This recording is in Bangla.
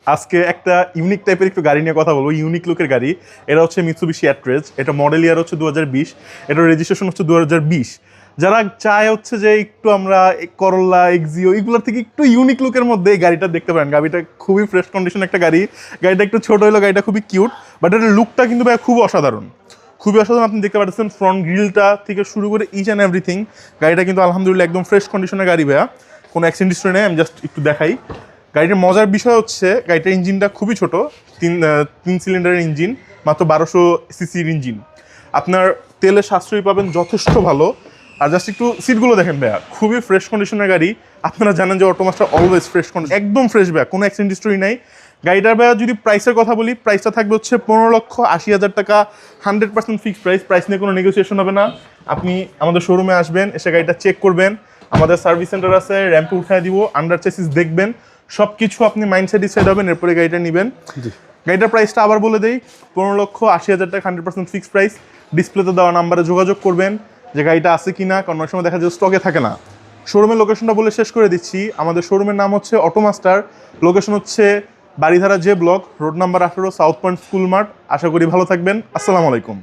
আজকে একটা ইউনিক টাইপের একটু গাড়ি নিয়ে কথা বলবো, ইউনিক লুকের গাড়ি। এটা হচ্ছে মিৎসুবিশি অ্যাট্রেজ, এটা মডেল ইয়ার হচ্ছে 2020, এটার রেজিস্ট্রেশন হচ্ছে 2020। যারা চায় হচ্ছে যে একটু আমরা করোলা এক্সিও এগুলোর থেকে একটু ইউনিক লুকের মধ্যে এই গাড়িটা দেখতে পারেন। গাড়িটা খুবই ফ্রেশ কন্ডিশন একটা গাড়ি। গাড়িটা একটু ছোট হলো, গাড়িটা খুবই কিউট, বাট এটার লুকটা কিন্তু ভাই খুব অসাধারণ, খুবই অসাধারণ। আপনি দেখতে পাচ্ছেন ফ্রন্ট গ্রিলটা থেকে শুরু করে ইচ অ্যান্ড এভরিথিং। গাড়িটা কিন্তু আলহামদুলিল্লাহ একদম ফ্রেশ কন্ডিশনের গাড়ি ভাইয়া, কোনো অ্যাক্সিডেন্ট হিস্ট্রি নেই। আমি জাস্ট একটু দেখাই। গাড়িটার মজার বিষয় হচ্ছে গাড়িটার ইঞ্জিনটা খুবই ছোট, তিন সিলিন্ডারের ইঞ্জিন, মাত্র 1200 সিসির ইঞ্জিন। আপনার তেলের সাশ্রয় পাবেন যথেষ্ট ভালো। আর জাস্ট একটু সিটগুলো দেখেন ভাইয়া, খুবই ফ্রেশ কন্ডিশনের গাড়ি। আপনারা জানেন যে অটোমাস্টার অলওয়েজ ফ্রেশ কন্ডিশন, একদম ফ্রেশ ভাইয়া, কোনো অ্যাক্সিডেন্ট হিস্টরি নাই। গাড়িটার ভাইয়া যদি প্রাইসের কথা বলি, প্রাইসটা থাকবে হচ্ছে 15,80,000 টাকা, 100% ফিক্সড প্রাইস। প্রাইস নিয়ে কোনো নেগোসিয়েশন হবে না। আপনি আমাদের শোরুমে আসবেন, এসে গাড়িটা চেক করবেন, আমাদের সার্ভিস সেন্টার আছে, র্যাম্পে উঠায় দিব, আন্ডার চেসিস দেখবেন, সব কিছু আপনি মাইন্ড স্যাটিসফাইড হবেন, এরপরে গাড়িটা নেবেন। গাড়িটার প্রাইসটা আবার বলে দেই, 15,80,000 টাকা, 100% ফিক্সড প্রাইস। ডিসপ্লেতে দেওয়া নাম্বারে যোগাযোগ করবেন যে গাড়িটা আছে কিনা, কারণ অনেক সময় দেখা যায় স্টকে থাকে না। শোরুমের লোকেশনটা বলে শেষ করে দিচ্ছি। আমাদের শোরুমের নাম হচ্ছে অটোমাস্টার, লোকেশন হচ্ছে Baridhara J block, road number 18, south point school মাঠ। আশা করি ভালো থাকবেন। আসসালামু আলাইকুম।